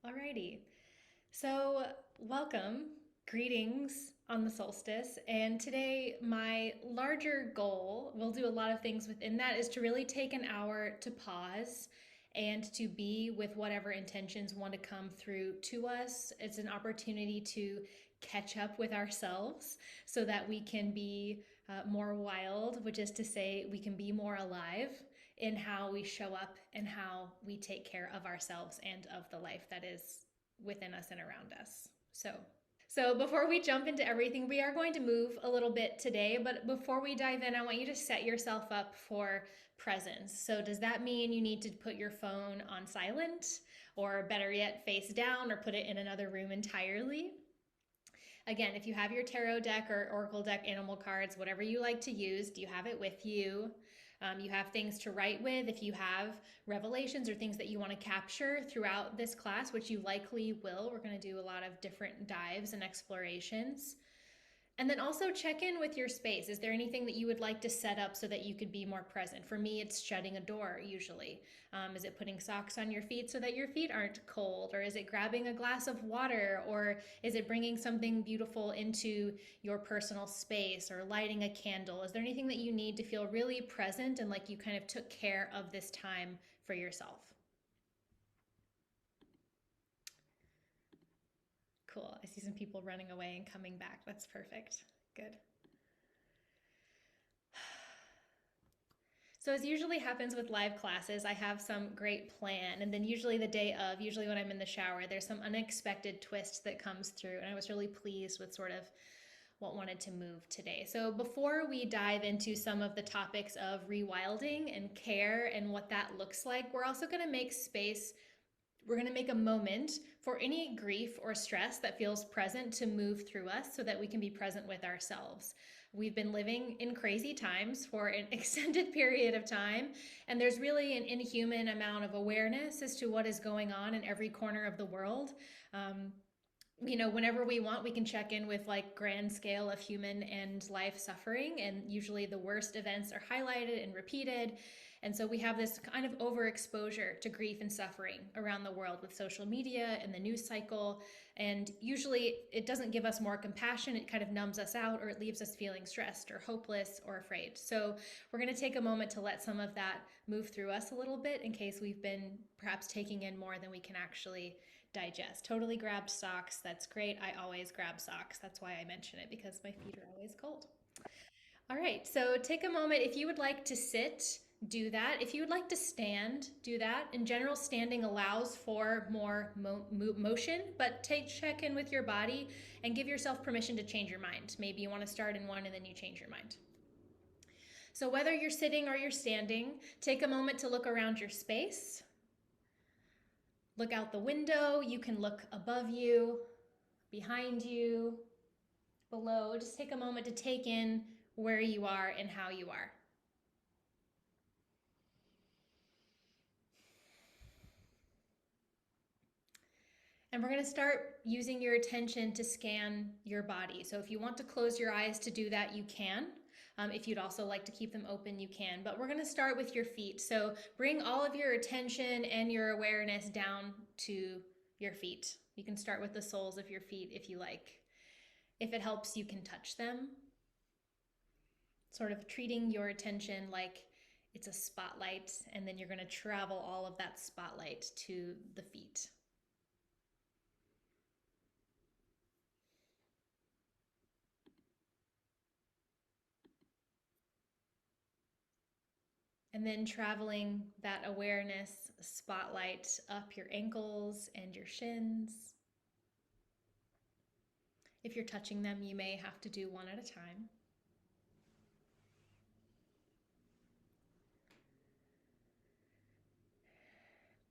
Alrighty. So, welcome, greetings on the solstice. And today, my larger goal, we'll do a lot of things within that, is to really take an hour to pause and to be with whatever intentions want to come through to us. It's an opportunity to catch up with ourselves so that we can be more wild, which is to say, we can be more alive in how we show up and how we take care of ourselves and of the life that is within us and around us. So before we jump into everything, we are going to move a little bit today, but before we dive in, I want you to set yourself up for presence. So does that mean you need to put your phone on silent, or better yet, face down, or put it in another room entirely? Again, if you have your tarot deck or oracle deck, animal cards, whatever you like to use, do you have it with you? You have things to write with. If you have revelations or things that you want to capture throughout this class, which you likely will, we're going to do a lot of different dives and explorations. And then also check in with your space. Is there anything that you would like to set up so that you could be more present? For me, it's shutting a door usually. Is it putting socks on your feet so that your feet aren't cold? Or is it grabbing a glass of water? Or is it bringing something beautiful into your personal space or lighting a candle? Is there anything that you need to feel really present and like you kind of took care of this time for yourself? Cool. I see some people running away and coming back. That's perfect. Good. So as usually happens with live classes, I have some great plan, and then usually the day of, usually when I'm in the shower, there's some unexpected twist that comes through, and I was really pleased with sort of what wanted to move today. So before we dive into some of the topics of rewilding and care and what that looks like, we're also going to make space. We're going to make a moment for any grief or stress that feels present to move through us so that we can be present with ourselves. We've been living in crazy times for an extended period of time, and there's really an inhuman amount of awareness as to what is going on in every corner of the world. Um, Whenever we want, we can check in with like grand scale of human and life suffering, and usually the worst events are highlighted and repeated. And so we have this kind of overexposure to grief and suffering around the world with social media and the news cycle. And usually it doesn't give us more compassion, it kind of numbs us out, or it leaves us feeling stressed or hopeless or afraid. So we're going to take a moment to let some of that move through us a little bit in case we've been perhaps taking in more than we can actually digest. Totally grabbed socks. That's great. I always grab socks. That's why I mention it, because my feet are always cold. All right, so take a moment. If you would like to sit, do that. If you would like to stand, do that. In general, standing allows for more motion, but check in with your body and give yourself permission to change your mind. Maybe you want to start in one and then you change your mind. So whether you're sitting or you're standing, take a moment to look around your space. Look out the window. You can look above you, behind you, below. Just take a moment to take in where you are and how you are. And we're going to start using your attention to scan your body. So if you want to close your eyes to do that, you can. If you'd also like to keep them open, you can. But we're going to start with your feet. So bring all of your attention and your awareness down to your feet. You can start with the soles of your feet if you like. If it helps, you can touch them. Sort of treating your attention like it's a spotlight, and then you're going to travel all of that spotlight to the feet. And then traveling that awareness spotlight up your ankles and your shins. If you're touching them, you may have to do one at a time.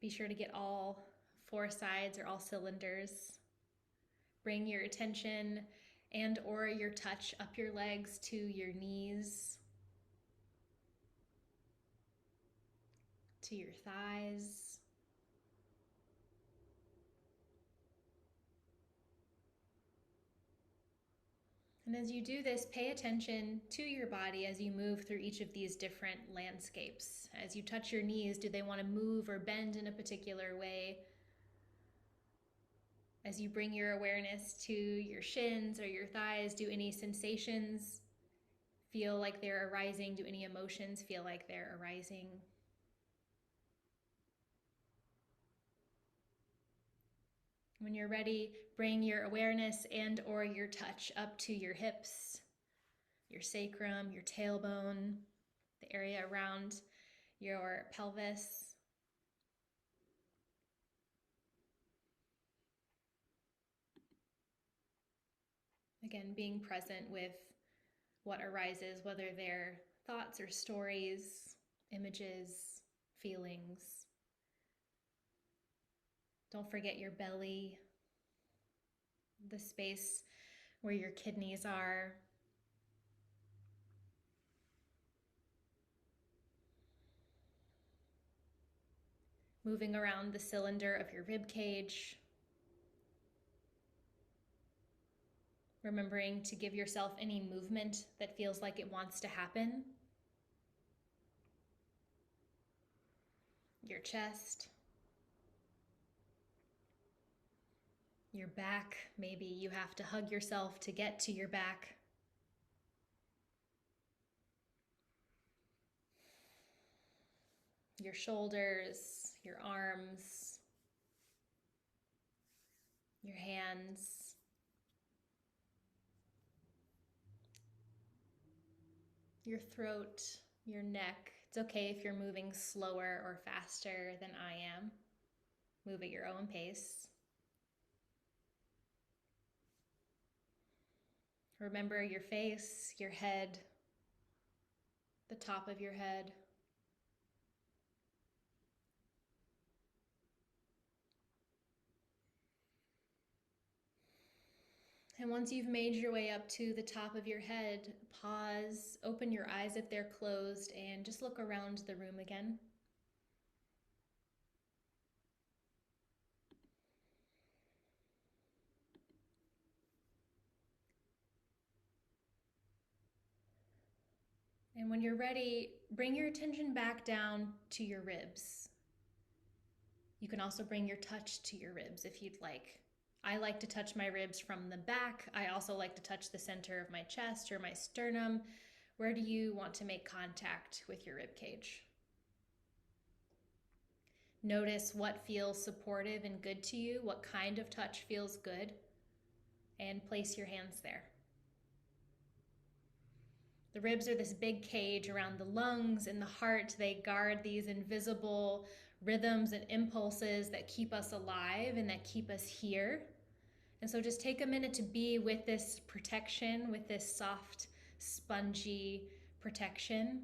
Be sure to get all four sides or all cylinders. Bring your attention and or your touch up your legs to your knees, to your thighs. And as you do this, pay attention to your body as you move through each of these different landscapes. As you touch your knees, do they want to move or bend in a particular way? As you bring your awareness to your shins or your thighs, do any sensations feel like they're arising? Do any emotions feel like they're arising? When you're ready, bring your awareness and or your touch up to your hips, your sacrum, your tailbone, the area around your pelvis. Again, being present with what arises, whether they're thoughts or stories, images, feelings. Don't forget your belly, the space where your kidneys are. Moving around the cylinder of your rib cage. Remembering to give yourself any movement that feels like it wants to happen. Your chest. Your back. Maybe you have to hug yourself to get to your back. Your shoulders, your arms, your hands. Your throat, your neck. It's okay if you're moving slower or faster than I am. Move at your own pace. Remember your face, your head, the top of your head. And once you've made your way up to the top of your head, pause, open your eyes if they're closed, and just look around the room again. And when you're ready, bring your attention back down to your ribs. You can also bring your touch to your ribs if you'd like. I like to touch my ribs from the back. I also like to touch the center of my chest or my sternum. Where do you want to make contact with your rib cage? Notice what feels supportive and good to you, what kind of touch feels good, and place your hands there. The ribs are this big cage around the lungs and the heart. They guard these invisible rhythms and impulses that keep us alive and that keep us here. And so just take a minute to be with this protection, with this soft, spongy protection.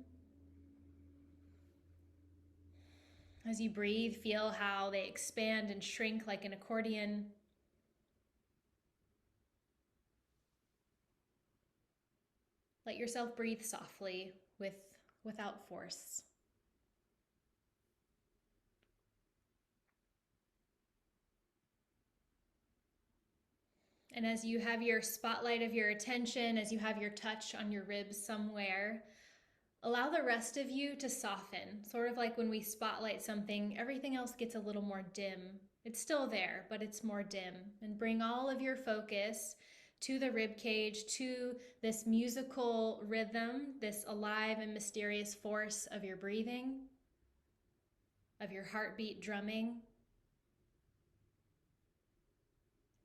As you breathe, feel how they expand and shrink like an accordion. Let yourself breathe softly without force. And as you have your spotlight of your attention, as you have your touch on your ribs somewhere, allow the rest of you to soften. Sort of like when we spotlight something, everything else gets a little more dim. It's still there, but it's more dim. And bring all of your focus to the rib cage, to this musical rhythm, this alive and mysterious force of your breathing, of your heartbeat drumming,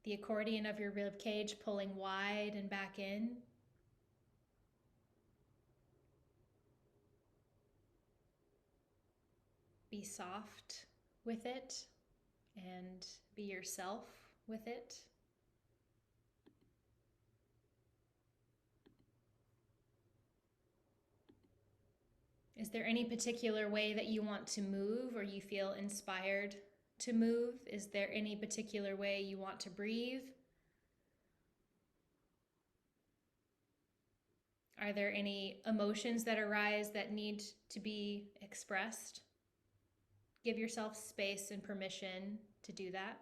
the accordion of your rib cage pulling wide and back in. Be soft with it and be yourself with it. Is there any particular way that you want to move or you feel inspired to move? Is there any particular way you want to breathe? Are there any emotions that arise that need to be expressed? Give yourself space and permission to do that.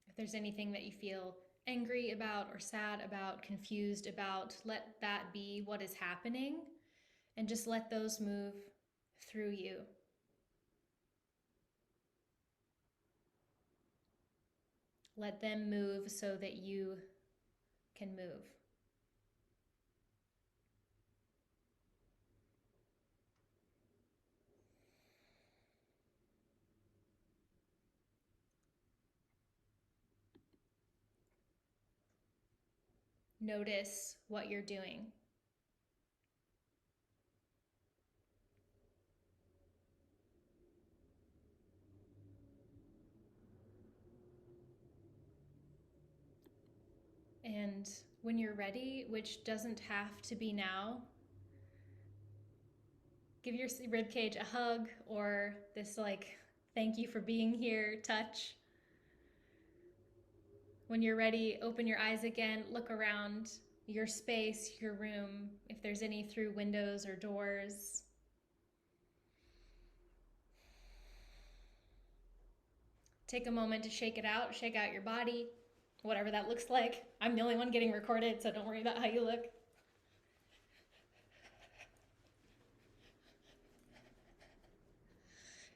If there's anything that you feel angry about or sad about, confused about, let that be what is happening. and just let those move through you. Let them move so that you can move. Notice what you're doing. And when you're ready, which doesn't have to be now, give your ribcage a hug or this like, thank you for being here touch. When you're ready, open your eyes again, look around your space, your room, if there's any through windows or doors. Take a moment to shake it out, shake out your body, whatever that looks like. I'm the only one getting recorded, so don't worry about how you look.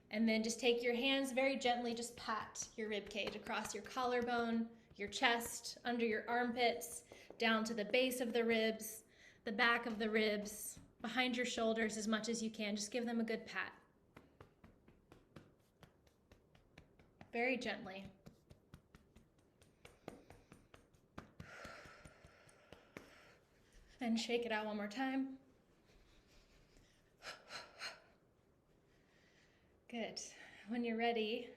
And then just take your hands very gently, just pat your rib cage across your collarbone, your chest, under your armpits, down to the base of the ribs, the back of the ribs, behind your shoulders as much as you can. Just give them a good pat. Very gently. And shake it out one more time. Good. When you're ready,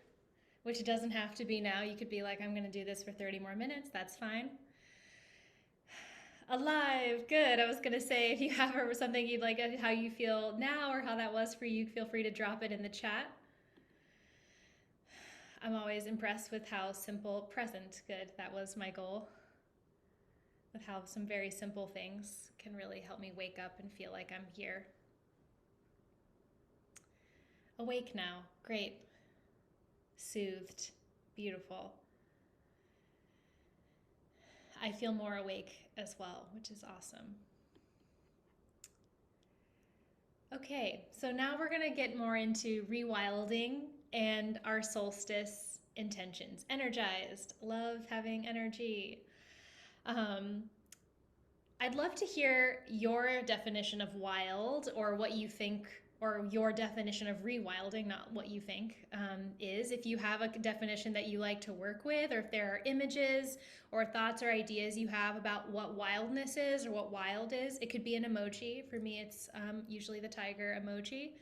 which doesn't have to be now, you could be like, I'm going to do this for 30 more minutes. That's fine. Alive. Good. I was going to say, if you have something you'd like, how you feel now or how that was for you, feel free to drop it in the chat. I'm always impressed with how simple, present, good. That was my goal. With how some very simple things can really help me wake up and feel like I'm here. Awake now. Great. Soothed. Beautiful. I feel more awake as well, which is awesome. Okay, so now we're going to get more into rewilding and our solstice intentions. Energized. Love having energy. I'd love to hear your definition of wild, or what you think, or your definition of rewilding, not what you think is. If you have a definition that you like to work with, or if there are images or thoughts or ideas you have about what wildness is or what wild is. It could be an emoji. For me, it's usually the tiger emoji.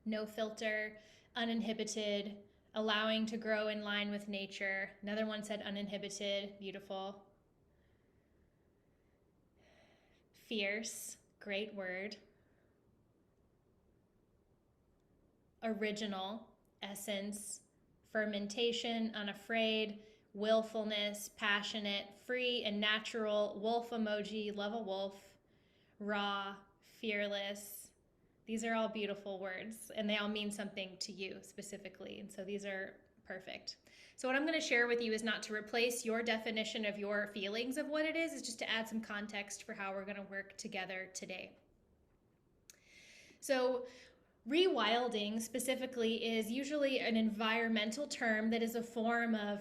No filter, uninhibited, allowing to grow in line with nature. Another one said uninhibited, beautiful. Fierce, great word. Original, essence. Fermentation, unafraid. Willfulness, passionate. Free and natural. Wolf emoji, love a wolf. Raw, fearless. These are all beautiful words, and they all mean something to you specifically, and so these are perfect. So what I'm going to share with you is not to replace your definition of your feelings of what it is. It's just to add some context for how we're going to work together today. So rewilding specifically is usually an environmental term that is a form of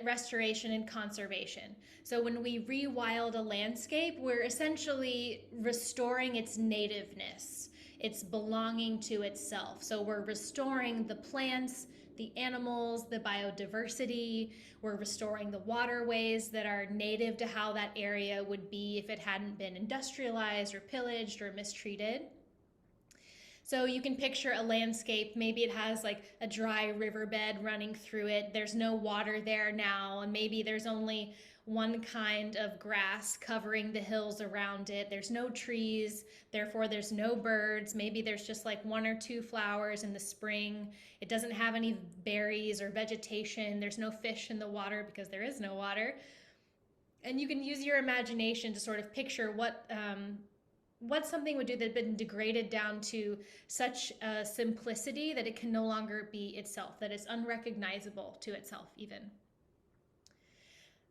restoration and conservation. So when we rewild a landscape, we're essentially restoring its nativeness, its belonging to itself. So we're restoring the plants, the animals, the biodiversity. We're restoring the waterways that are native to how that area would be if it hadn't been industrialized or pillaged or mistreated. So you can picture a landscape, maybe it has like a dry riverbed running through it. There's no water there now, and maybe there's only one kind of grass covering the hills around it. There's no trees, therefore there's no birds. Maybe there's just like one or two flowers in the spring. It doesn't have any berries or vegetation. There's no fish in the water because there is no water. And you can use your imagination to sort of picture what something would do that had been degraded down to such a simplicity that it can no longer be itself, that it's unrecognizable to itself even.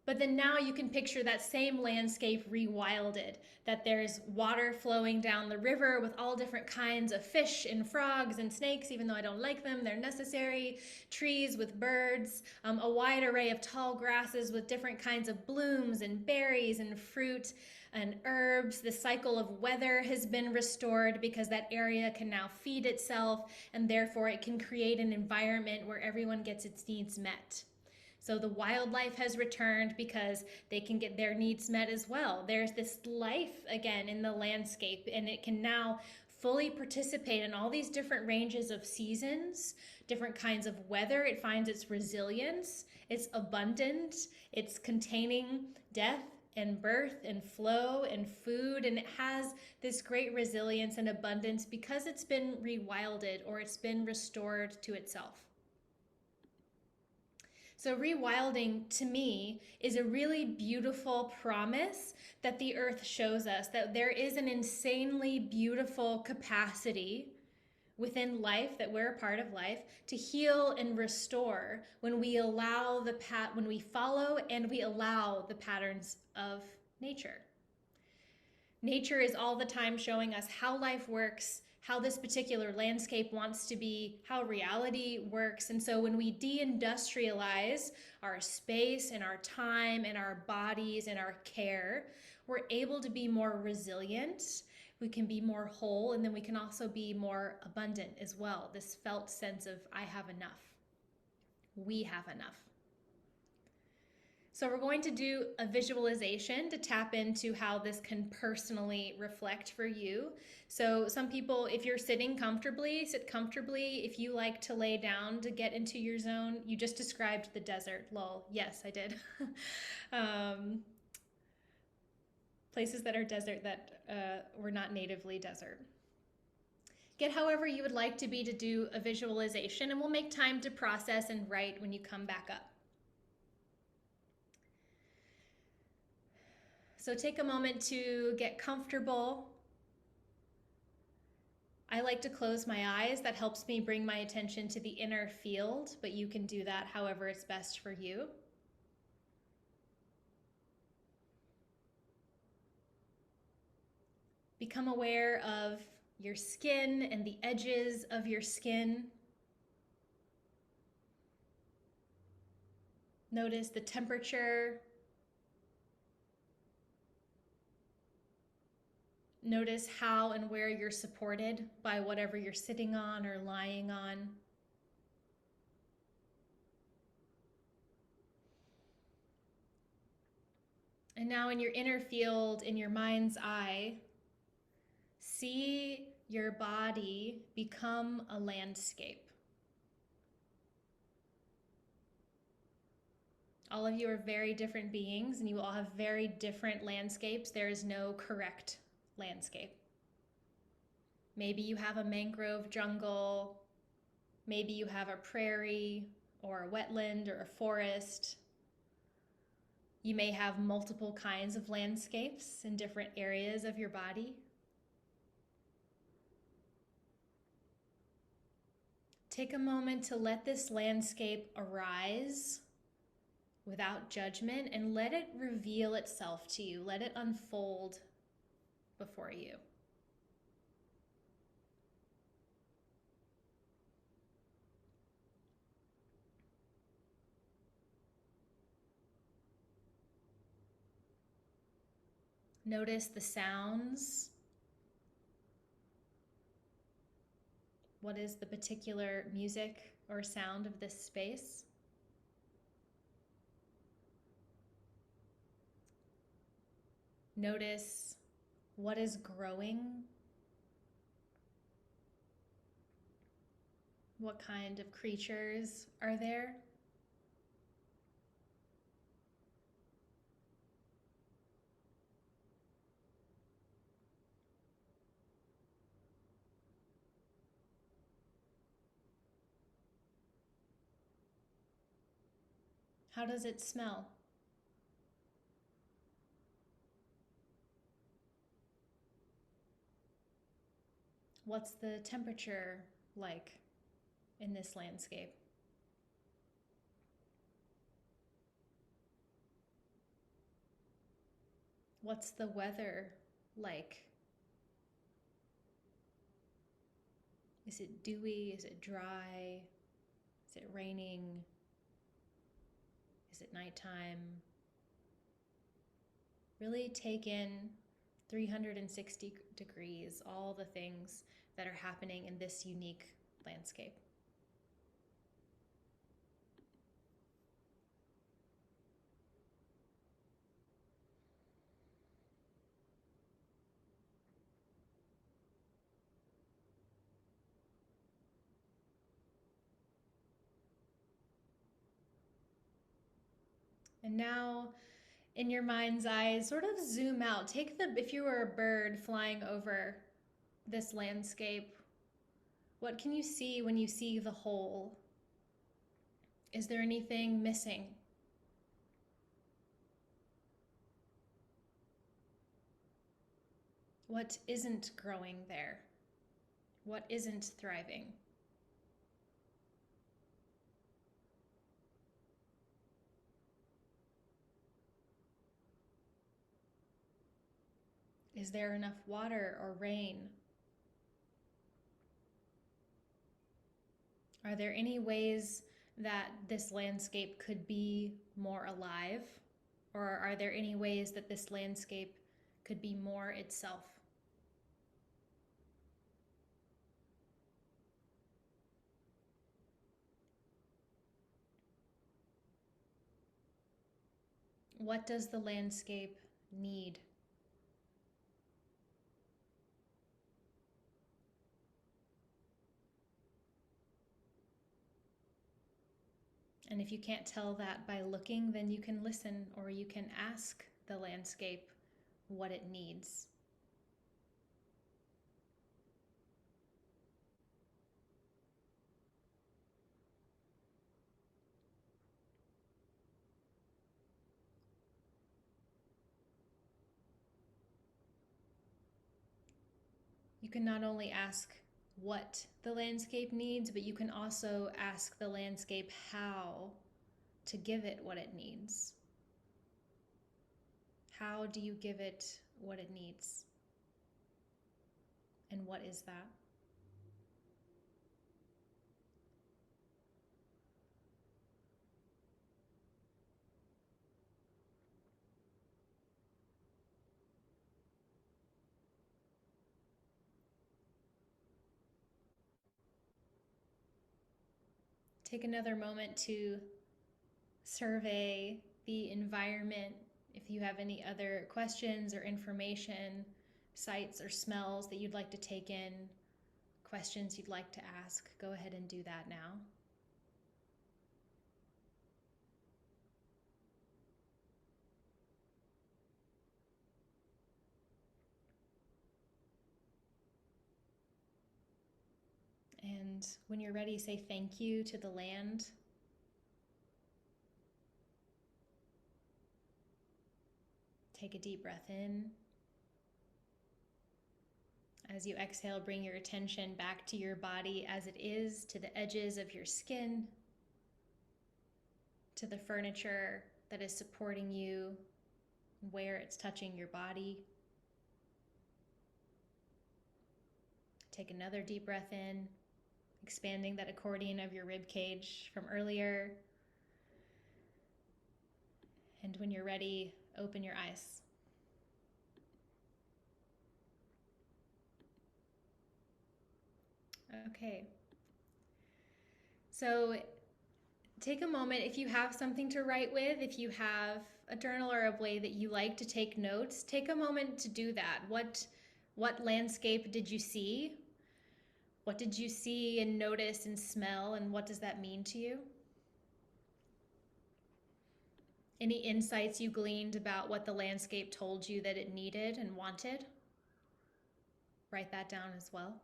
But then now you can picture that same landscape rewilded, that there's water flowing down the river with all different kinds of fish and frogs and snakes, even though I don't like them, they're necessary. Trees with birds, a wide array of tall grasses with different kinds of blooms and berries and fruit and herbs. The cycle of weather has been restored because that area can now feed itself, and therefore it can create an environment where everyone gets its needs met. So the wildlife has returned because they can get their needs met as well. There's this life again in the landscape, and it can now fully participate in all these different ranges of seasons, different kinds of weather. It finds its resilience, it's abundant, it's containing death and birth and flow and food, and it has this great resilience and abundance because it's been rewilded or it's been restored to itself. So rewilding, to me, is a really beautiful promise that the earth shows us, that there is an insanely beautiful capacity within life, that we're a part of life, to heal and restore when we allow when we follow and we allow the patterns of nature. Nature is all the time showing us how life works, how this particular landscape wants to be, how reality works. And so when we deindustrialize our space and our time and our bodies and our care, we're able to be more resilient, we can be more whole, and then we can also be more abundant as well. This felt sense of I have enough. We have enough. So we're going to do a visualization to tap into how this can personally reflect for you. So some people, if you're sitting comfortably, sit comfortably. If you like to lay down to get into your zone, you just described the desert. Lol. Yes, I did. Places that are desert that were not natively desert. Get however you would like to be to do a visualization, and we'll make time to process and write when you come back up. So take a moment to get comfortable. I like to close my eyes. That helps me bring my attention to the inner field, but you can do that however it's best for you. Become aware of your skin and the edges of your skin. Notice the temperature. Notice how and where you're supported by whatever you're sitting on or lying on. And now in your inner field, in your mind's eye, see your body become a landscape. All of you are very different beings, and you all have very different landscapes. There is no correct landscape. Maybe you have a mangrove jungle, maybe you have a prairie or a wetland or a forest. You may have multiple kinds of landscapes in different areas of your body. Take a moment to let this landscape arise without judgment and let it reveal itself to you. Let it unfold before you. Notice the sounds. What is the particular music or sound of this space? Notice what is growing. What kind of creatures are there? How does it smell? What's the temperature like in this landscape? What's the weather like? Is it dewy? Is it dry? Is it raining? Is it nighttime? Really take in 360 degrees, all the things that are happening in this unique landscape. And now, in your mind's eye, sort of zoom out. If you were a bird flying over this landscape, what can you see when you see the whole? Is there anything missing? What isn't growing there? What isn't thriving? Is there enough water or rain? Are there any ways that this landscape could be more alive? Or are there any ways that this landscape could be more itself? What does the landscape need? And if you can't tell that by looking, then you can listen or you can ask the landscape what it needs. You can not only ask what the landscape needs, but you can also ask the landscape how to give it what it needs. How do you give it what it needs? And what is that? Take another moment to survey the environment. If you have any other questions or information, sights or smells that you'd like to take in, questions you'd like to ask, go ahead and do that now. And when you're ready, say thank you to the land. Take a deep breath in. As you exhale, bring your attention back to your body as it is, to the edges of your skin, to the furniture that is supporting you, where it's touching your body. Take another deep breath in, expanding that accordion of your rib cage from earlier. And when you're ready, open your eyes. Okay. So take a moment, if you have something to write with, if you have a journal or a way that you like to take notes, take a moment to do that. What landscape did you see? What did you see and notice and smell, and what does that mean to you? Any insights you gleaned about what the landscape told you that it needed and wanted? Write that down as well.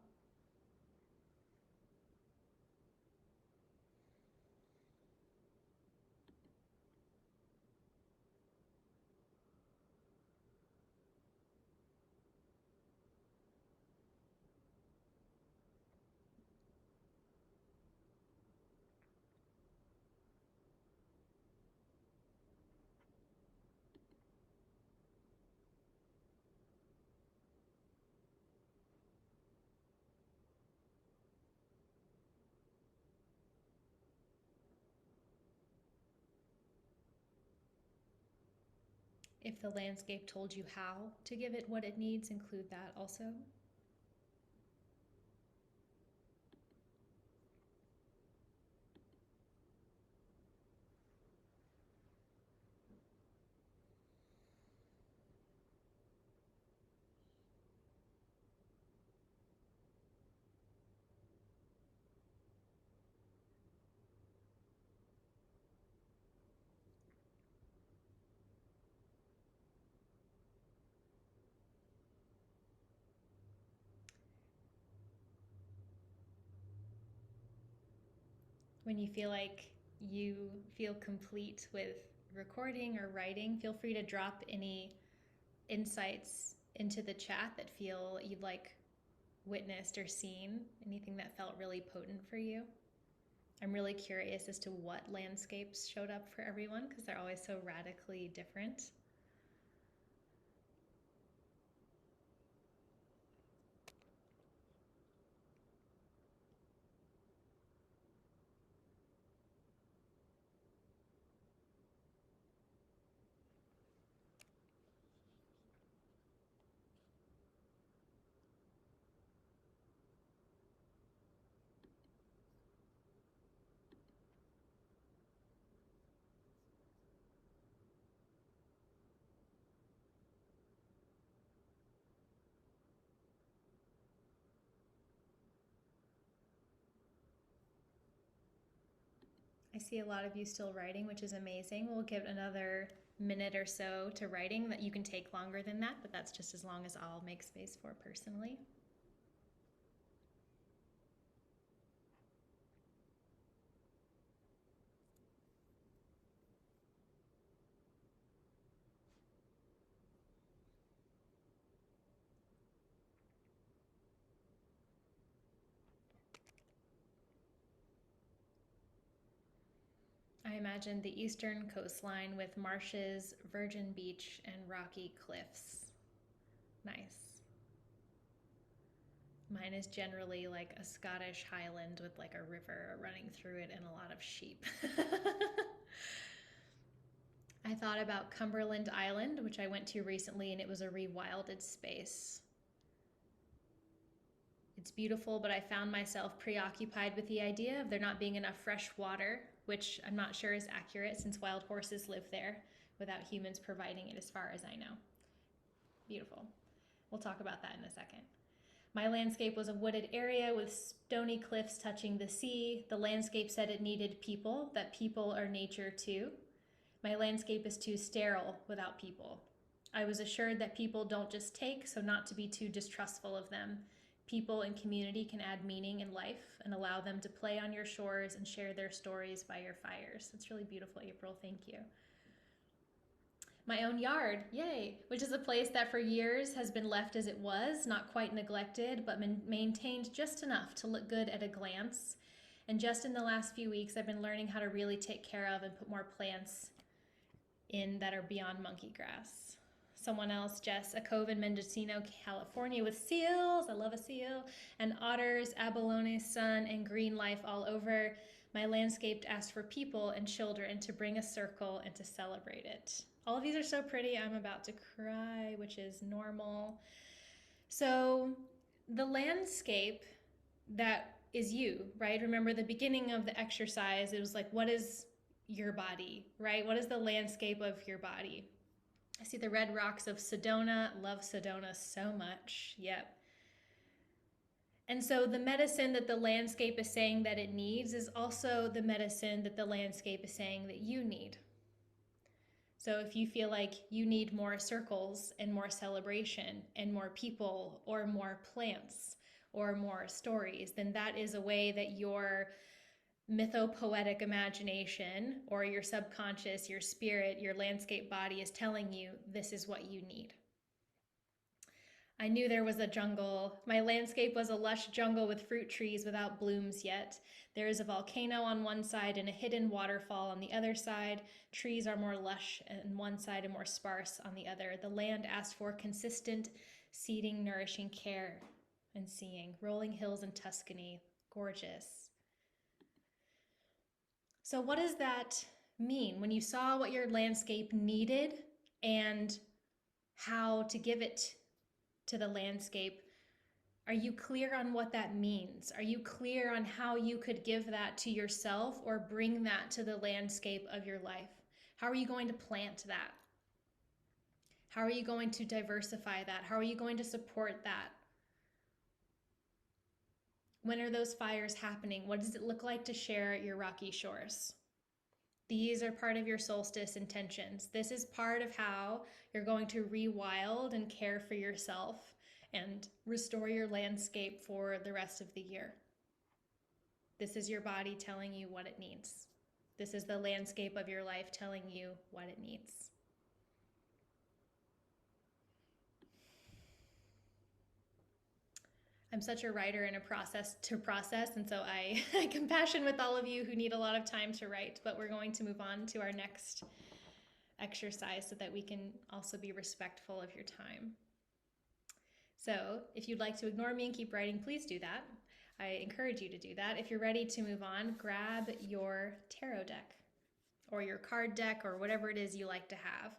If the landscape told you how to give it what it needs, include that also. When you feel like you feel complete with recording or writing, feel free to drop any insights into the chat that feel you'd like witnessed or seen, anything that felt really potent for you. I'm really curious as to what landscapes showed up for everyone because they're always so radically different. I see a lot of you still writing, which is amazing. We'll give another minute or so to writing. That you can take longer than that, but that's just as long as I'll make space for personally. I imagine the eastern coastline with marshes, virgin beach, and rocky cliffs. Nice. Mine is generally like a Scottish highland with like a river running through it and a lot of sheep. I thought about Cumberland Island, which I went to recently, and it was a rewilded space. It's beautiful, but I found myself preoccupied with the idea of there not being enough fresh water, which I'm not sure is accurate since wild horses live there without humans providing it, as far as I know. Beautiful. We'll talk about that in a second. My landscape was a wooded area with stony cliffs touching the sea. The landscape said it needed people, that people are nature too. My landscape is too sterile without people. I was assured that people don't just take, so not to be too distrustful of them. People and community can add meaning in life and allow them to play on your shores and share their stories by your fires. That's really beautiful, April. Thank you. My own yard, yay, which is a place that for years has been left as it was, not quite neglected, but maintained just enough to look good at a glance. And just in the last few weeks, I've been learning how to really take care of and put more plants in that are beyond monkey grass. Someone else, Jess, a cove in Mendocino, California with seals, I love a seal, and otters, abalone, sun, and green life all over. My landscape asked for people and children to bring a circle and to celebrate it. All of these are so pretty, I'm about to cry, which is normal. So the landscape that is you, right? Remember the beginning of the exercise, it was like, what is your body, right? What is the landscape of your body? I see the red rocks of Sedona. Love Sedona so much. Yep. And so the medicine that the landscape is saying that it needs is also the medicine that the landscape is saying that you need. So if you feel like you need more circles and more celebration and more people or more plants or more stories, then that is a way that your mythopoetic imagination or your subconscious, your spirit, your landscape body is telling you this is what you need. I knew there was a jungle. My landscape was a lush jungle with fruit trees without blooms yet. There is a volcano on one side and a hidden waterfall on the other side. Trees are more lush on one side and more sparse on the other. The land asked for consistent, seeding, nourishing care and seeing. Rolling hills in Tuscany, gorgeous. So what does that mean? When you saw what your landscape needed, and how to give it to the landscape. Are you clear on what that means? Are you clear on how you could give that to yourself or bring that to the landscape of your life? How are you going to plant that? How are you going to diversify that? How are you going to support that? When are those fires happening? What does it look like to share your rocky shores? These are part of your solstice intentions. This is part of how you're going to rewild and care for yourself and restore your landscape for the rest of the year. This is your body telling you what it needs. This is the landscape of your life telling you what it needs. I'm such a writer and a process, and so I compassion with all of you who need a lot of time to write, but we're going to move on to our next exercise so that we can also be respectful of your time. So if you'd like to ignore me and keep writing, please do that. I encourage you to do that. If you're ready to move on, grab your tarot deck or your card deck or whatever it is you like to have.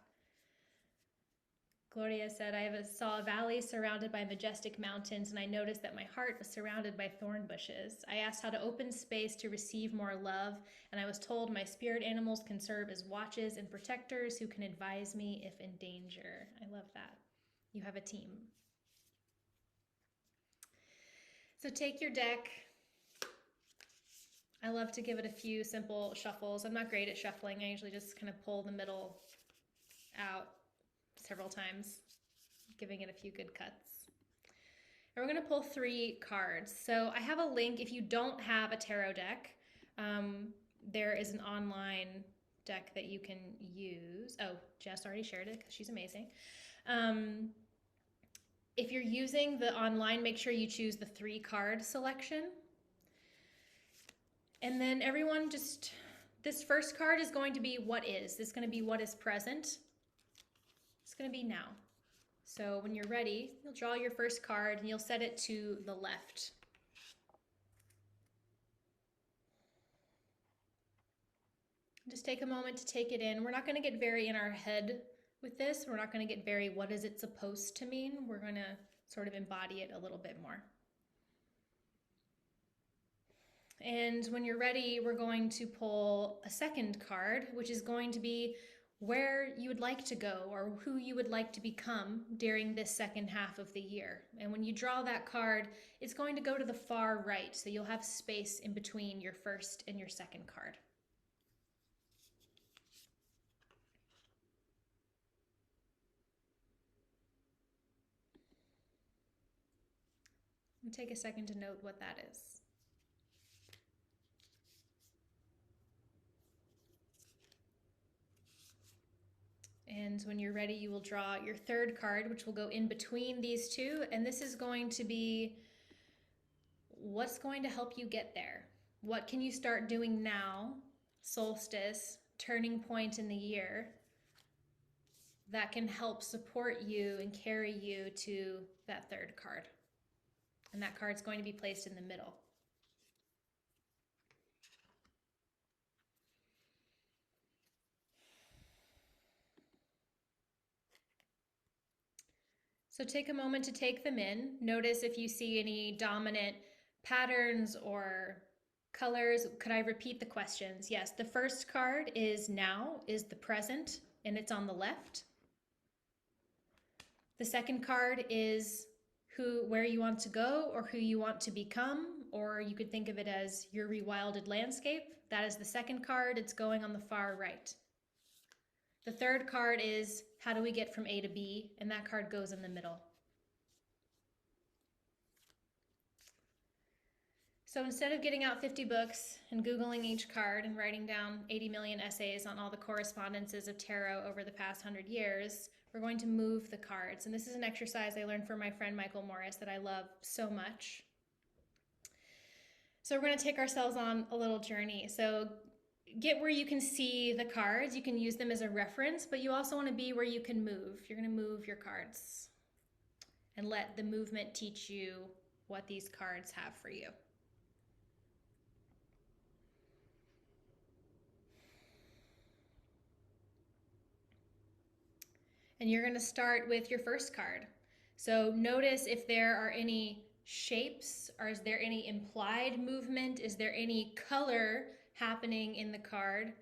Gloria said, I saw a valley surrounded by majestic mountains, and I noticed that my heart was surrounded by thorn bushes. I asked how to open space to receive more love, and I was told my spirit animals can serve as watches and protectors who can advise me if in danger. I love that. You have a team. So take your deck. I love to give it a few simple shuffles. I'm not great at shuffling. I usually just kind of pull the middle out several times, giving it a few good cuts. And we're going to pull 3 cards. So I have a link. If you don't have a tarot deck, there is an online deck that you can use. Oh, Jess already shared it because she's amazing. If you're using the online, make sure you choose the 3-card selection. And then everyone just, this first card is going to be what is. This is going to be what is present. It's going to be now. So when you're ready, you'll draw your first card and you'll set it to the left. Just take a moment to take it in. We're not going to get very in our head with this. We're not going to get very, what is it supposed to mean? We're going to sort of embody it a little bit more. And when you're ready, we're going to pull a second card, which is going to be where you would like to go or who you would like to become during this second half of the year. And when you draw that card, it's going to go to the far right, so you'll have space in between your first and your second card. And take a second to note what that is. And when you're ready, you will draw your third card, which will go in between these two. And this is going to be what's going to help you get there. What can you start doing now, solstice, turning point in the year, that can help support you and carry you to that third card. And that card's going to be placed in the middle. So take a moment to take them in. Notice if you see any dominant patterns or colors. Could I repeat the questions? Yes, the first card is now, is the present, and it's on the left. The second card is where you want to go or who you want to become, or you could think of it as your rewilded landscape. That is the second card. It's going on the far right. The third card is how do we get from A to B, and that card goes in the middle. So instead of getting out 50 books and Googling each card and writing down 80 million essays on all the correspondences of tarot over the past 100 years, we're going to move the cards. And this is an exercise I learned from my friend Michael Morris that I love so much. So we're going to take ourselves on a little journey. So get where you can see the cards. You can use them as a reference, but you also want to be where you can move. You're going to move your cards and let the movement teach you what these cards have for you. And you're going to start with your first card. So notice if there are any shapes, or is there any implied movement? Is there any color happening in the card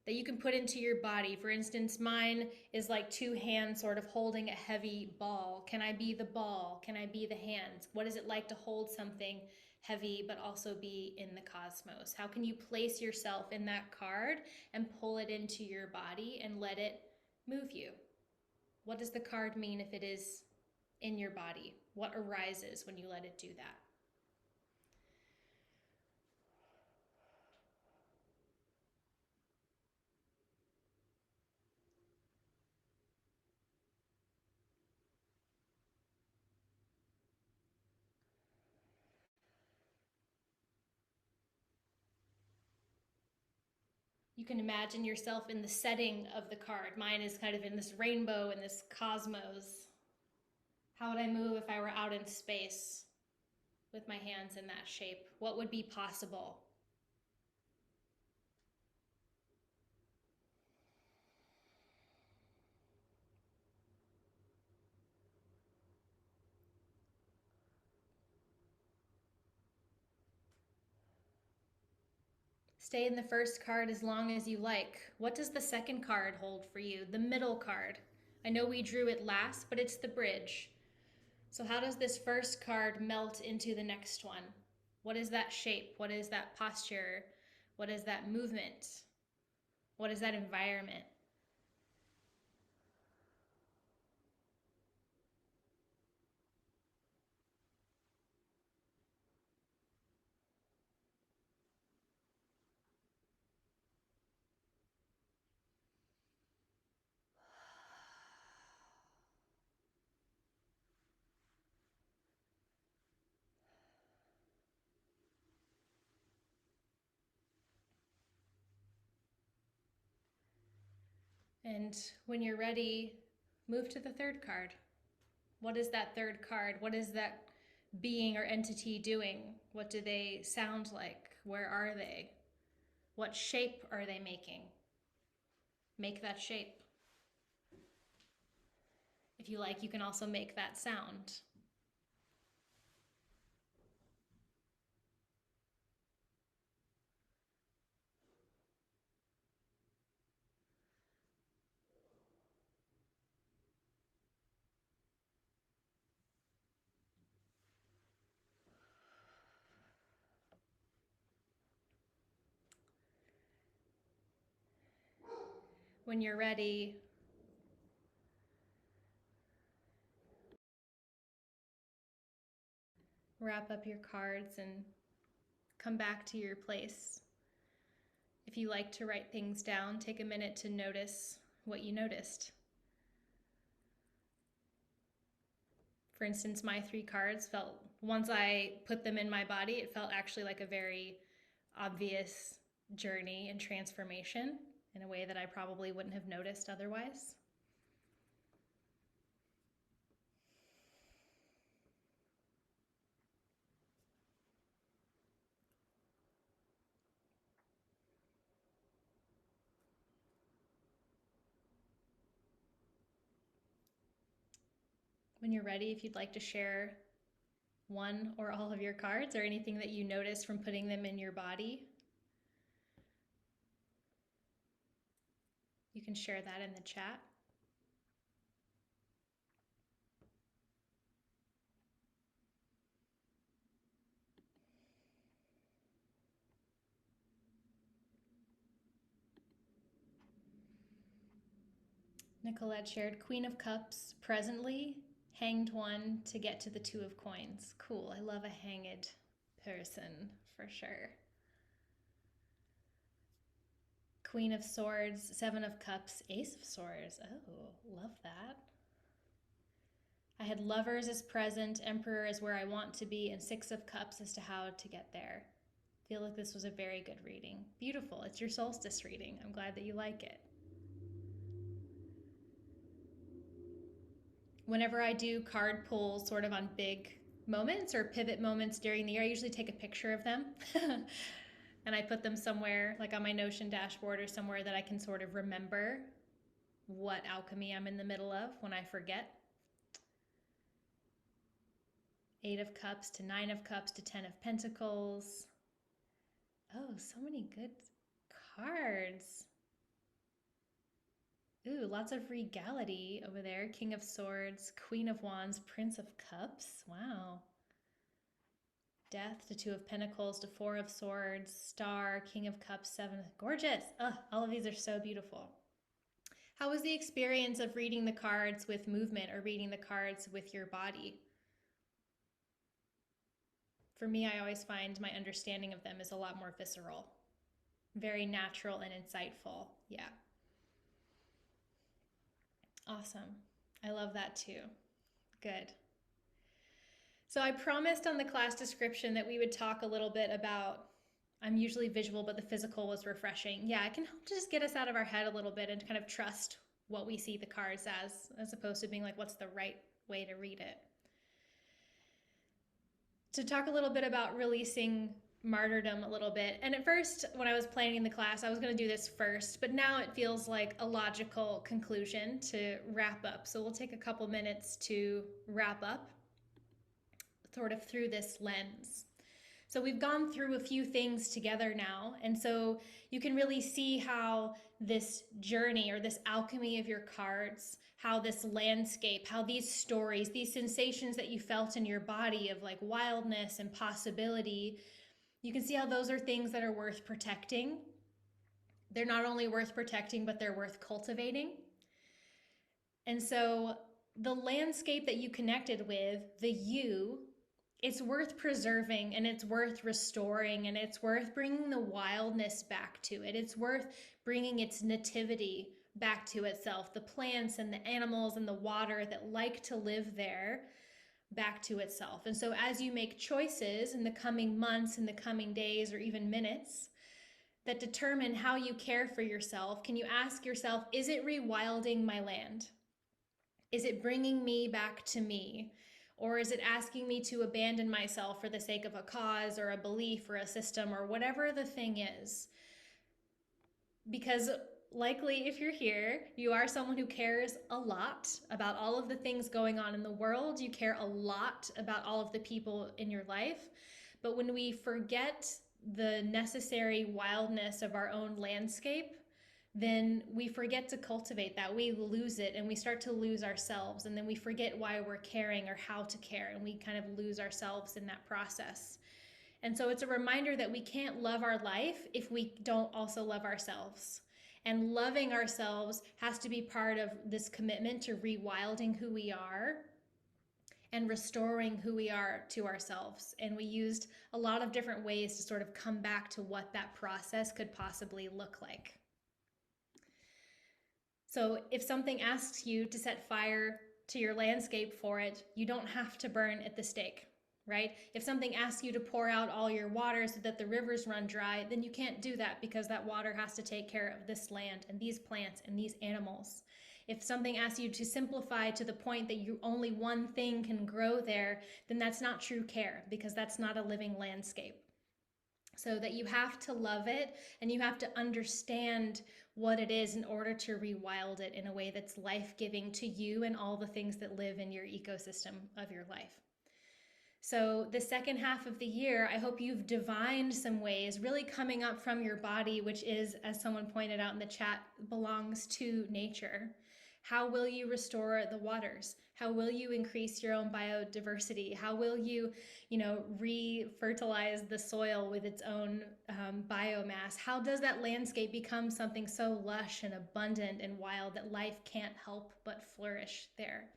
that you can put into your body? For instance, mine is like two hands sort of holding a heavy ball. Can I be the ball? Can I be the hands? What is it like to hold something heavy but also be in the cosmos? How can you place yourself in that card and pull it into your body and let it move you? What does the card mean if it is in your body? What arises when you let it do that? You can imagine yourself in the setting of the card. Mine is kind of in this rainbow, in this cosmos. How would I move if I were out in space with my hands in that shape? What would be possible? Stay in the first card as long as you like. What does the second card hold for you? The middle card. I know we drew it last, but it's the bridge. So how does this first card melt into the next one? What is that shape? What is that posture? What is that movement? What is that environment? And when you're ready, move to the third card. What is that third card? What is that being or entity doing? What do they sound like? Where are they? What shape are they making? Make that shape. If you like, you can also make that sound. When you're ready, wrap up your cards and come back to your place. If you like to write things down, take a minute to notice what you noticed. For instance, my three cards felt, once I put them in my body, it felt actually like a very obvious journey and transformation in a way that I probably wouldn't have noticed otherwise. When you're ready, if you'd like to share one or all of your cards or anything that you noticed from putting them in your body, you can share that in the chat. Nicolette shared Queen of Cups, presently, Hanged One to get to the Two of Coins. Cool, I love a hanged person for sure. Queen of Swords, Seven of Cups, Ace of Swords. Oh, love that. I had Lovers as present, Emperor is where I want to be, and Six of Cups as to how to get there. Feel like this was a very good reading. Beautiful. It's your solstice reading. I'm glad that you like it. Whenever I do card pulls sort of on big moments or pivot moments during the year, I usually take a picture of them and I put them somewhere like on my Notion dashboard or somewhere that I can sort of remember what alchemy I'm in the middle of when I forget. 8 of Cups to 9 of Cups to 10 of Pentacles. Oh, so many good cards. Ooh, lots of regality over there. King of Swords, Queen of Wands, Prince of Cups. Wow. Death to 2 of Pentacles to 4 of Swords, Star, King of Cups, 7. Gorgeous. All of these are so beautiful. How was the experience of reading the cards with movement or reading the cards with your body? For me, I always find my understanding of them is a lot more visceral, very natural and insightful. Yeah. Awesome. I love that too. Good. So I promised on the class description that we would talk a little bit about, I'm usually visual, but the physical was refreshing. Yeah, it can help to just get us out of our head a little bit and kind of trust what we see the cards as opposed to being like, what's the right way to read it? To talk a little bit about releasing martyrdom a little bit. And at first, when I was planning the class, I was going to do this first, but now it feels like a logical conclusion to wrap up. So we'll take a couple minutes to wrap up sort of through this lens. So we've gone through a few things together now, and so you can really see how this journey or this alchemy of your cards, how this landscape, how these stories, these sensations that you felt in your body of like wildness and possibility, you can see how those are things that are worth protecting. They're not only worth protecting, but they're worth cultivating. And so the landscape that you connected with, the you, it's worth preserving and it's worth restoring and it's worth bringing the wildness back to it. It's worth bringing its nativity back to itself, the plants and the animals and the water that like to live there back to itself. And so as you make choices in the coming months, in the coming days, or even minutes that determine how you care for yourself, can you ask yourself, is it rewilding my land? Is it bringing me back to me? Or is it asking me to abandon myself for the sake of a cause or a belief or a system or whatever the thing is? Because likely if you're here, you are someone who cares a lot about all of the things going on in the world. You care a lot about all of the people in your life. But when we forget the necessary wildness of our own landscape, then we forget to cultivate that. We lose it and we start to lose ourselves. And then we forget why we're caring or how to care. And we kind of lose ourselves in that process. And so it's a reminder that we can't love our life if we don't also love ourselves. And loving ourselves has to be part of this commitment to rewilding who we are and restoring who we are to ourselves. And we used a lot of different ways to sort of come back to what that process could possibly look like. So if something asks you to set fire to your landscape for it, you don't have to burn at the stake, right? If something asks you to pour out all your water so that the rivers run dry, then you can't do that because that water has to take care of this land and these plants and these animals. If something asks you to simplify to the point that you only one thing can grow there, then that's not true care because that's not a living landscape. So that you have to love it and you have to understand what it is in order to rewild it in a way that's life-giving to you and all the things that live in your ecosystem of your life. So the second half of the year, I hope you've divined some ways really coming up from your body, which is, as someone pointed out in the chat, belongs to nature. How will you restore the waters? How will you increase your own biodiversity? How will you, re-fertilize the soil with its own biomass? How does that landscape become something so lush and abundant and wild that life can't help but flourish there?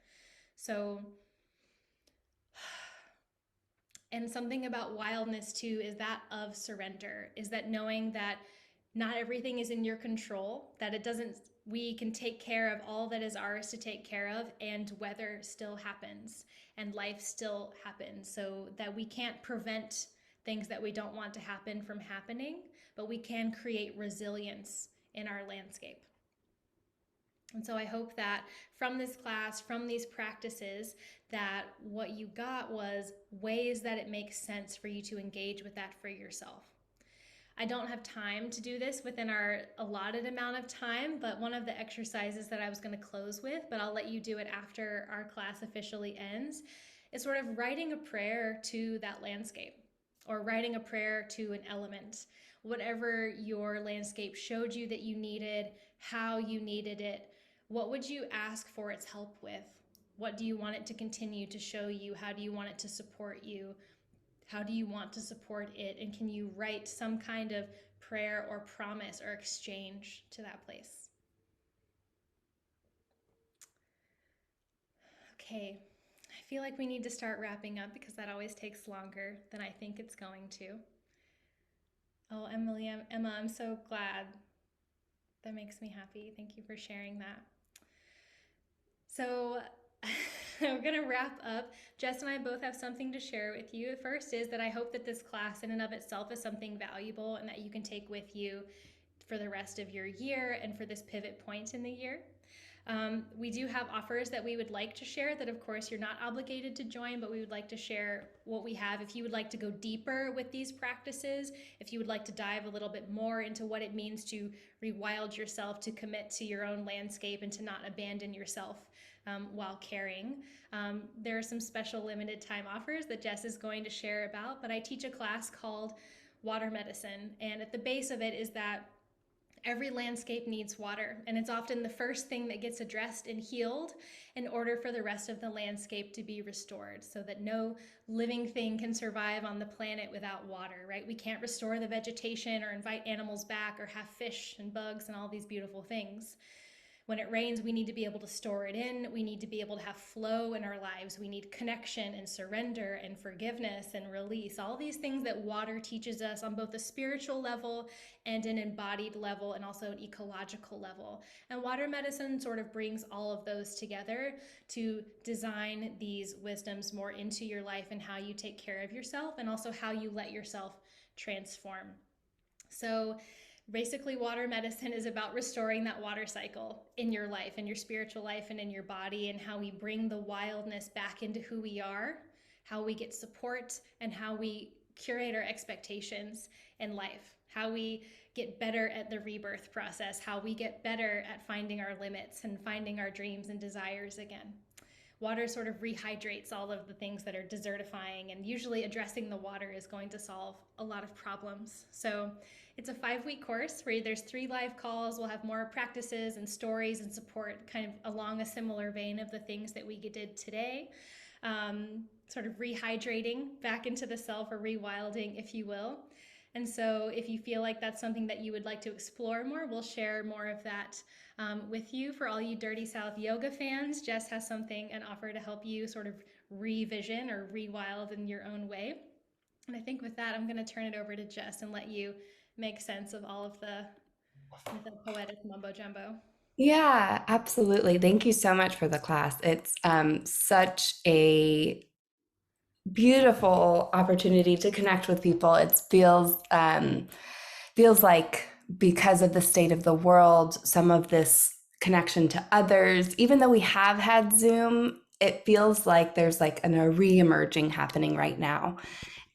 So, and something about wildness too is that of surrender, is that knowing that not everything is in your control, that we can take care of all that is ours to take care of, and weather still happens and life still happens, so that we can't prevent things that we don't want to happen from happening, but we can create resilience in our landscape. And so I hope that from this class, from these practices, that what you got was ways that it makes sense for you to engage with that for yourself. I don't have time to do this within our allotted amount of time, but one of the exercises that I was going to close with, but I'll let you do it after our class officially ends, is sort of writing a prayer to that landscape or writing a prayer to an element. Whatever your landscape showed you that you needed, how you needed it, what would you ask for its help with? What do you want it to continue to show you? How do you want it to support you? How do you want to support it? And can you write some kind of prayer or promise or exchange to that place? Okay, I feel like we need to start wrapping up because that always takes longer than I think it's going to. Oh, Emma, I'm so glad. That makes me happy. Thank you for sharing that. So we're going to wrap up. Jess and I both have something to share with you. The first is that I hope that this class in and of itself is something valuable and that you can take with you for the rest of your year and for this pivot point in the year. We do have offers that we would like to share that, of course, you're not obligated to join, but we would like to share what we have. If you would like to go deeper with these practices, if you would like to dive a little bit more into what it means to rewild yourself, to commit to your own landscape, and to not abandon yourself while caring, there are some special limited time offers that Jess is going to share about. But I teach a class called Water Medicine, and at the base of it is that every landscape needs water, and it's often the first thing that gets addressed and healed in order for the rest of the landscape to be restored, so that no living thing can survive on the planet without water, right? We can't restore the vegetation or invite animals back or have fish and bugs and all these beautiful things. When it rains, we need to be able to store it in. We need to be able to have flow in our lives. We need connection and surrender and forgiveness and release. All these things that water teaches us on both a spiritual level and an embodied level, and also an ecological level. And water medicine sort of brings all of those together to design these wisdoms more into your life and how you take care of yourself, and also how you let yourself transform. So basically, water medicine is about restoring that water cycle in your life, in your spiritual life, and in your body, and how we bring the wildness back into who we are, how we get support, and how we curate our expectations in life, how we get better at the rebirth process, how we get better at finding our limits and finding our dreams and desires again. Water sort of rehydrates all of the things that are desertifying, and usually addressing the water is going to solve a lot of problems. So it's a 5-week course where there's 3 live calls. We'll have more practices and stories and support kind of along a similar vein of the things that we did today. Sort of rehydrating back into the self, or rewilding, if you will. And so if you feel like that's something that you would like to explore more, we'll share more of that with you. For all you Dirty South yoga fans, Jess has an offer to help you sort of revision or rewild in your own way. And I think with that, I'm going to turn it over to Jess and let you make sense of all of the poetic mumbo jumbo. Yeah, absolutely. Thank you so much for the class. It's such a beautiful opportunity to connect with people. It feels like, because of the state of the world, some of this connection to others, even though we have had Zoom, it feels like there's like a re-emerging happening right now.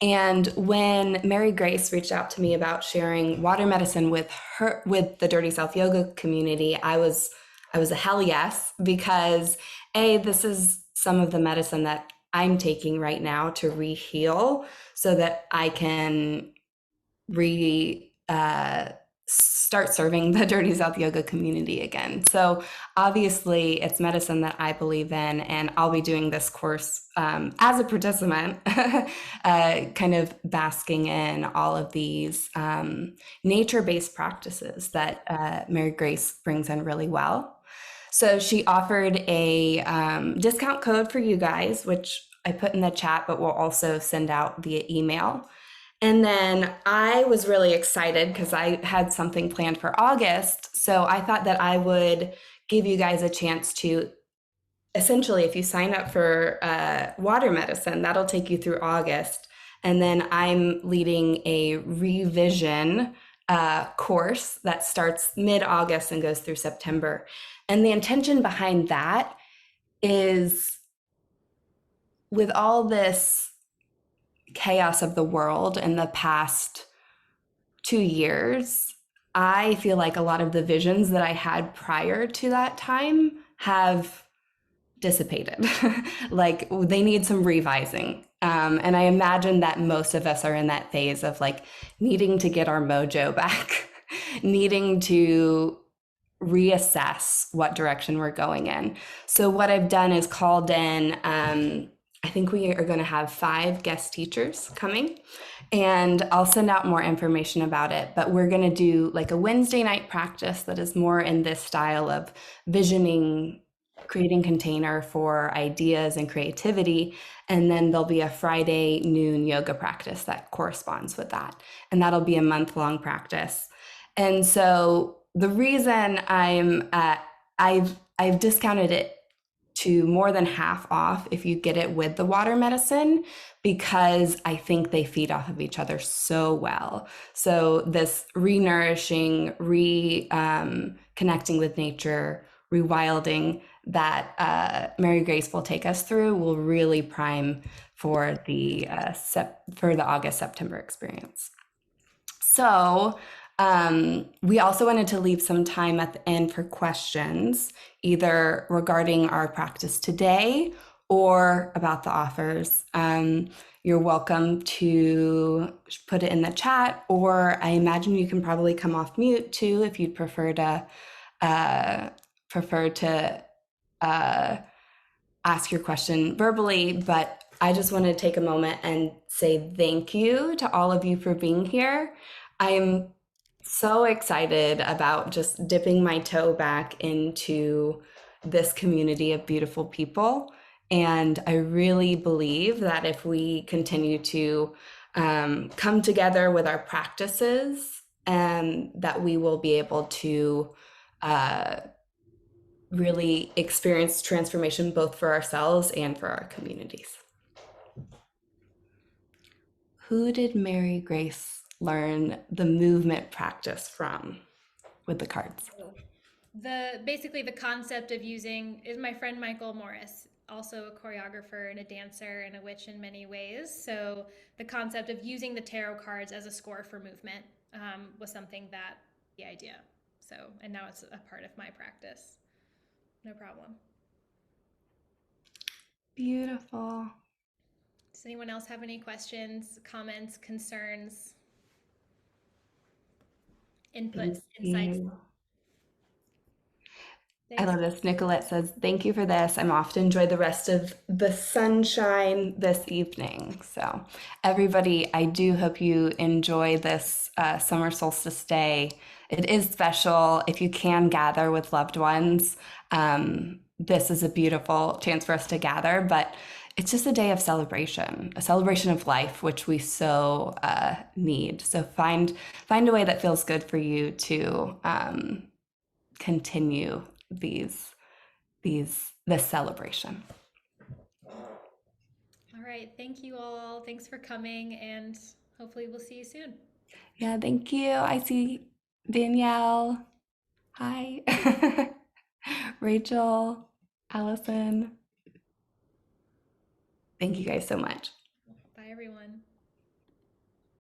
And when Mary Grace reached out to me about sharing water medicine with the Dirty South Yoga community, I was a hell yes, because this is some of the medicine that I'm taking right now to re-heal, so that I can start serving the Dirty South Yoga community again. So obviously it's medicine that I believe in, and I'll be doing this course as a participant, kind of basking in all of these nature-based practices that Mary Grace brings in really well. So she offered a discount code for you guys, which I put in the chat, but we'll also send out via email. And then I was really excited because I had something planned for August. So I thought that I would give you guys a chance to, essentially, if you sign up for water medicine, that'll take you through August. And then I'm leading a revision course that starts mid-August and goes through September. And the intention behind that is, with all this chaos of the world in the past 2 years, I feel like a lot of the visions that I had prior to that time have dissipated. Like they need some revising. And I imagine that most of us are in that phase of like needing to get our mojo back, needing to reassess what direction we're going in. So, what I've done is called in, I think we are going to have 5 guest teachers coming, and I'll send out more information about it. But we're going to do like a Wednesday night practice that is more in this style of visioning, creating container for ideas and creativity. And then there'll be a Friday noon yoga practice that corresponds with that. And that'll be a month-long practice. And so the reason I've discounted it to more than half off if you get it with the water medicine, because I think they feed off of each other so well. So this re-nourishing, connecting with nature, rewilding that Mary Grace will take us through will really prime for the August September experience. So we also wanted to leave some time at the end for questions, either regarding our practice today or about the offers. You're welcome to put it in the chat, or I imagine you can probably come off mute too if you'd prefer to ask your question verbally. But I just want to take a moment and say thank you to all of you for being here. I am so excited about just dipping my toe back into this community of beautiful people. And I really believe that if we continue to come together with our practices, that we will be able to really experience transformation both for ourselves and for our communities. Who did Mary Grace learn the movement practice from with the cards? Basically the concept of using is my friend Michael Morris, also a choreographer and a dancer and a witch in many ways. So the concept of using the tarot cards as a score for movement was something that the idea. So, and now it's a part of my practice. No problem. Beautiful. Does anyone else have any questions, comments, concerns, inputs, Thank insights? you. I Thanks. love this. Nicolette says, thank you for this. I'm off to enjoy the rest of the sunshine this evening. So, everybody, I do hope you enjoy this summer solstice day. It is special. If you can gather with loved ones, this is a beautiful chance for us to gather, but it's just a day of celebration, a celebration of life, which we so need. So find a way that feels good for you to continue this celebration. All right. Thank you all. Thanks for coming, and hopefully we'll see you soon. Yeah, thank you. I see Danielle. Hi. Rachel, Allison. Thank you guys so much. Bye, everyone.